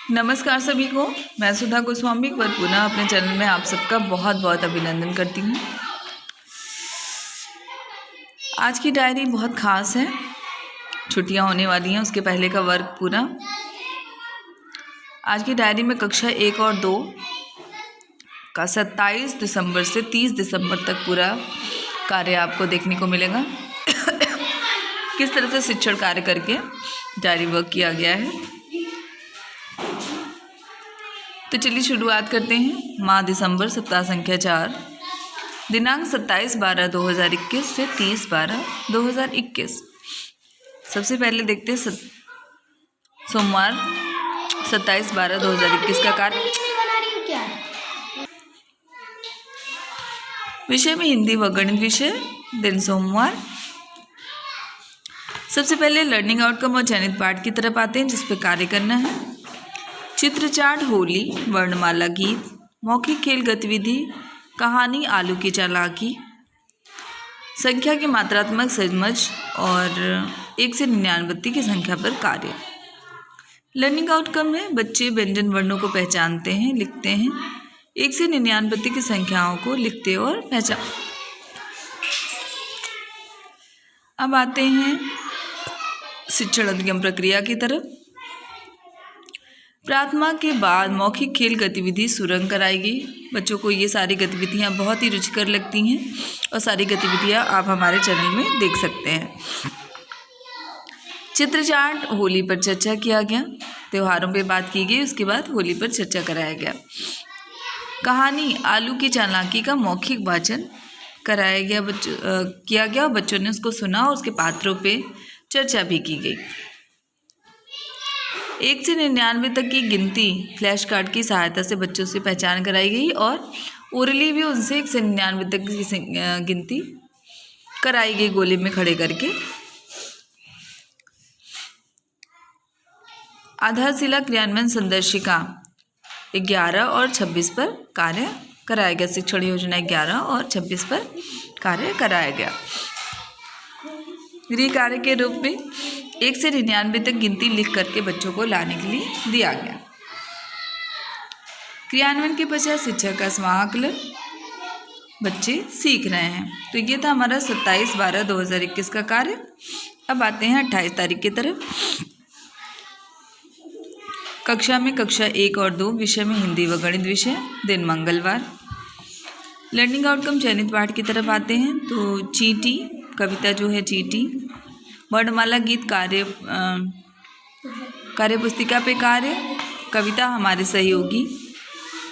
नमस्कार सभी को। मैं सुधा गोस्वामी एक बार पुनः अपने चैनल में आप सबका बहुत बहुत अभिनंदन करती हूँ। आज की डायरी बहुत ख़ास है। छुट्टियाँ होने वाली हैं, उसके पहले का वर्क पूरा। आज की डायरी में कक्षा 1 और 2 का 27 दिसंबर से 30 दिसंबर तक पूरा कार्य आपको देखने को मिलेगा। किस तरह से शिक्षण कार्य करके डायरी वर्क किया गया है। तो चलिए शुरुआत करते हैं। माह दिसंबर सप्ताह संख्या 4, दिनांक 27/12/2021 से 30/12/2021। सबसे पहले देखते हैं सोमवार 27/12/2021 का कार्य। विषय में हिंदी व गणित विषय, दिन सोमवार। सबसे पहले लर्निंग आउटकम और चयनित पाठ की तरफ आते हैं, जिस पर कार्य करना है। चित्र चार्ट, होली, वर्णमाला गीत, मौखिक खेल गतिविधि, कहानी आलू की चालाकी, संख्या की मात्रात्मक समझ और 1 से 99 की संख्या पर कार्य। लर्निंग आउटकम में बच्चे व्यंजन वर्णों को पहचानते हैं, लिखते हैं। 1 से 99 की संख्याओं को लिखते और पहचान। अब आते हैं शिक्षण अधिगम प्रक्रिया की तरफ। प्रार्थना के बाद मौखिक खेल गतिविधि सुरंग कराएगी। बच्चों को ये सारी गतिविधियाँ बहुत ही रुचिकर लगती हैं और सारी गतिविधियाँ आप हमारे चैनल में देख सकते हैं। चित्र चार्ट, होली पर चर्चा किया गया, त्योहारों पे बात की गई, उसके बाद होली पर चर्चा कराया गया। कहानी आलू की चालाकी का मौखिक वाचन कराया गया, किया गया। बच्चों ने उसको सुना और उसके पात्रों पे चर्चा भी की गई। 1 से 99 तक की गिनती फ्लैश कार्ड की सहायता से बच्चों से पहचान कराई गई और ओरली भी उनसे 1 से 99 तक की गिनती कराई गई, गोले में खड़े करके। आधारशिला क्रियान्वयन संदर्शिका 11 और 26 पर कार्य कराया गया। शिक्षण योजना 11 और 26 पर कार्य कराया गया। गृह कार्य के रूप में 1 से 99 तक गिनती लिख करके बच्चों को लाने के लिए दिया गया। क्रियान्वयन के पश्चात शिक्षक का समाकलन बच्चे सीख रहे हैं। तो ये था हमारा 27/12/2021 का कार्य। अब आते हैं 28 तारीख की तरफ। कक्षा में कक्षा 1 और 2, विषय में हिंदी व गणित विषय, दिन मंगलवार। लर्निंग आउटकम चयनित पाठ की तरफ आते हैं। तो चींटी, कविता जो है चींटी, वर्णमाला गीत कार्य पुस्तिका पे कार्य, कविता हमारे सहयोगी,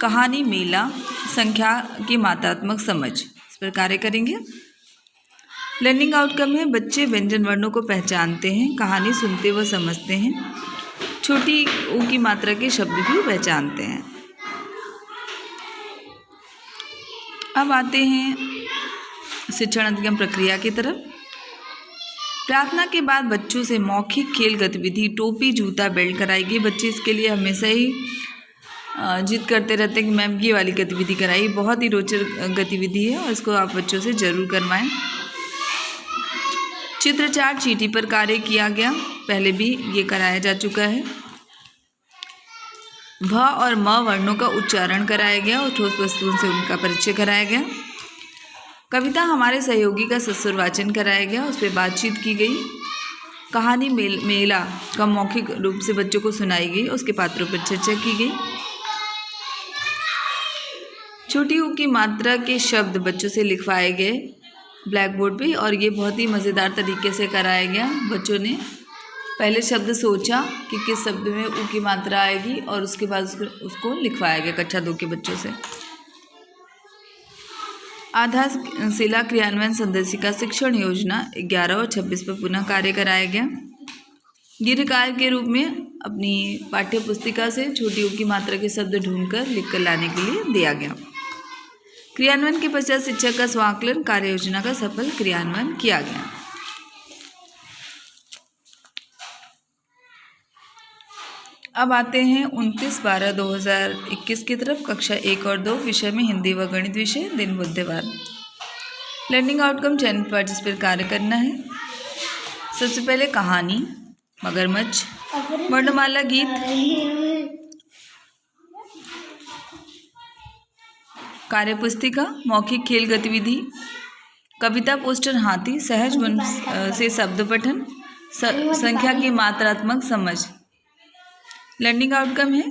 कहानी मेला, संख्या की मात्रात्मक समझ, इस पर कार्य करेंगे। लर्निंग आउटकम है बच्चे व्यंजन वर्णों को पहचानते हैं, कहानी सुनते व समझते हैं, छोटी ऊ की मात्रा के शब्द भी पहचानते हैं। अब आते हैं शिक्षण अधिगम प्रक्रिया की तरफ। प्रार्थना के बाद बच्चों से मौखिक खेल गतिविधि टोपी जूता बेल्ट कराएगी। बच्चे इसके लिए हमेशा ही जिद करते रहते हैं कि मैम ये वाली गतिविधि कराइए। बहुत ही रोचक गतिविधि है और इसको आप बच्चों से ज़रूर करवाएं। चित्र चार्ट, चींटी पर कार्य किया गया, पहले भी ये कराया जा चुका है। भ और म वर्णों का उच्चारण कराया गया और ठोस वस्तुओं से उनका परिचय कराया गया। कविता हमारे सहयोगी का ससुर वाचन कराया गया, उस पर बातचीत की गई। कहानी मेला का मौखिक रूप से बच्चों को सुनाई गई, उसके पात्रों पर चर्चा की गई। छोटी ऊ की मात्रा के शब्द बच्चों से लिखवाए गए ब्लैक बोर्ड पे और ये बहुत ही मज़ेदार तरीके से कराया गया। बच्चों ने पहले शब्द सोचा कि किस शब्द में ऊ की मात्रा आएगी और उसके बाद उसको लिखवाया गया कक्षा 2 के बच्चों से। आधारशिला क्रियान्वयन संदर्शिका शिक्षण योजना 11 और 26 पर पुनः कार्य कराया गया। गृह कार्य के रूप में अपनी पाठ्य पुस्तिका से छोटी ऊ की मात्रा के शब्द ढूंढकर लिखकर लाने के लिए दिया गया। क्रियान्वयन के पश्चात शिक्षक का समाकलन, कार्य योजना का सफल क्रियान्वयन किया गया। अब आते हैं 29/12/2021 की तरफ। कक्षा 1 और 2, विषय में हिंदी व गणित विषय, दिन बुधवार। लर्निंग आउटकम चयनित पाठ, जिस पर कार्य करना है। सबसे पहले कहानी, मगरमच्छ, वर्णमाला गीत, कार्यपुस्तिका, मौखिक खेल गतिविधि, कविता पोस्टर हाथी, सहज मन से शब्द पठन, संख्या की मात्रात्मक समझ। लर्निंग आउटकम है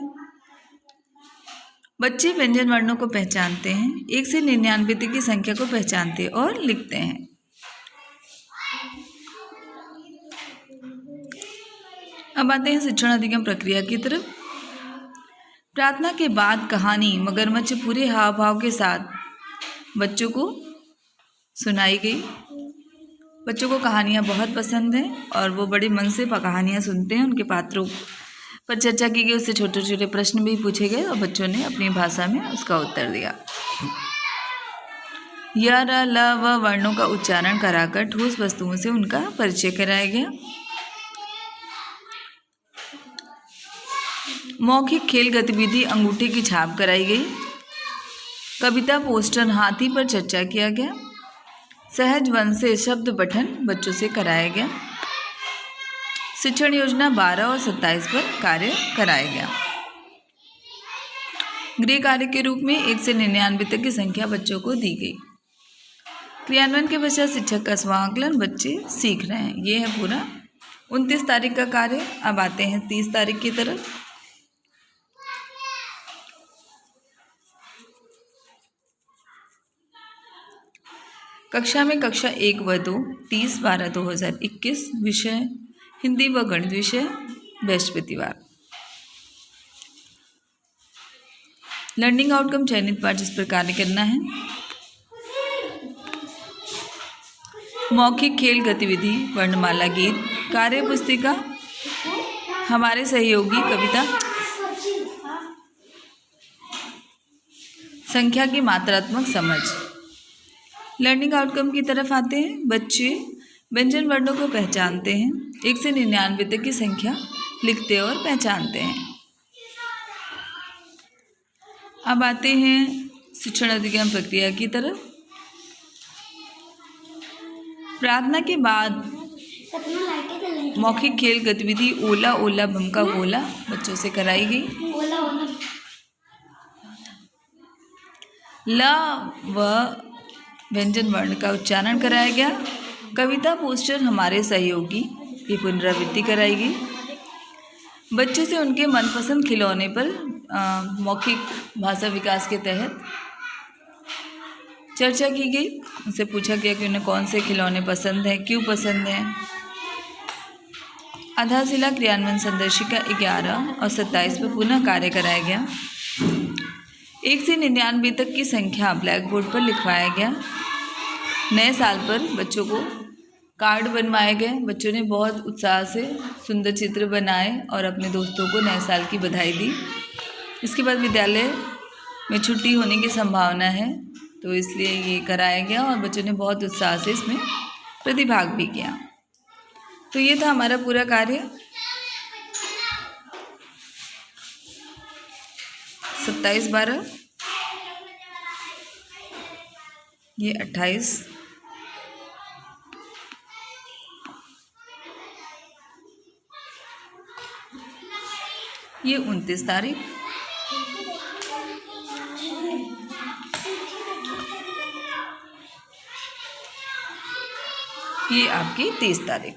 बच्चे व्यंजन वर्णों को पहचानते हैं, 1 से 99 तक की संख्या को पहचानते और लिखते हैं। अब आते हैं शिक्षण अधिगम प्रक्रिया की तरफ। प्रार्थना के बाद कहानी मगरमच्छ पूरे हाव भाव के साथ बच्चों को सुनाई गई। बच्चों को कहानियाँ बहुत पसंद हैं और वो बड़े मन से कहानियाँ सुनते हैं। उनके पात्रों पर चर्चा की गई, उससे छोटे छोटे प्रश्न भी पूछे गए और बच्चों ने अपनी भाषा में उसका उत्तर दिया। य, र, ल, व वर्णों का उच्चारण कराकर ठोस वस्तुओं से उनका परिचय कराया गया। मौखिक खेल गतिविधि अंगूठे की छाप कराई गई। कविता पोस्टर हाथी पर चर्चा किया गया। सहज वन से शब्द पठन बच्चों से कराया गया। शिक्षण योजना 12 और 27 पर कार्य कराया गया। गृह कार्य के रूप में 1 से 99 तक की संख्या बच्चों को दी गई। क्रियान्वयन के पश्चात शिक्षक का स्वांकलन बच्चे सीख रहे हैं। ये है पूरा 29 तारीख का कार्य। अब आते हैं 30 तारीख की तरफ। कक्षा में कक्षा 1 व 2 30/12/2021 विषय हिंदी व गणित विषय बृहस्पतिवार। लर्निंग आउटकम चयनित पाठ जिस पर कार्य करना है। मौखिक खेल गतिविधि वर्णमाला गीत, कार्य पुस्तिका हमारे सहयोगी कविता, संख्या की मात्रात्मक समझ। लर्निंग आउटकम की तरफ आते हैं। बच्चे व्यंजन वर्णों को पहचानते हैं, 1 से 99 तक की संख्या लिखते और पहचानते हैं। अब आते हैं शिक्षण अधिगम प्रक्रिया की तरफ। प्रार्थना के बाद मौखिक खेल गतिविधि ओला ओला बम का गोला बच्चों से कराई गई। ल व व्यंजन वर्ण का उच्चारण कराया गया। कविता पोस्टर हमारे सहयोगी की पुनरावृत्ति कराई गई। बच्चों से उनके मनपसंद खिलौने पर मौखिक भाषा विकास के तहत चर्चा की गई। उनसे पूछा गया कि उन्हें कौन से खिलौने पसंद हैं, क्यों पसंद हैं। आधारशिला क्रियान्वयन संदर्शिका 11 और 27 पर पुनः कार्य कराया गया। 1 से 99 तक की संख्या ब्लैक बोर्ड पर लिखवाया गया। नए साल पर बच्चों को कार्ड बनवाए गए। बच्चों ने बहुत उत्साह से सुंदर चित्र बनाए और अपने दोस्तों को नए साल की बधाई दी। इसके बाद विद्यालय में छुट्टी होने की संभावना है, तो इसलिए ये कराया गया और बच्चों ने बहुत उत्साह से इसमें प्रतिभाग भी किया। तो ये था हमारा पूरा कार्य। 27/12 ये 28 ये 29 तारीख ये आपकी 30 तारीख।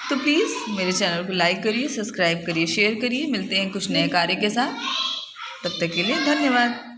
तो प्लीज़ मेरे चैनल को लाइक करिए, सब्सक्राइब करिए, शेयर करिए। मिलते हैं कुछ नए कार्य के साथ। तब तक के लिए धन्यवाद।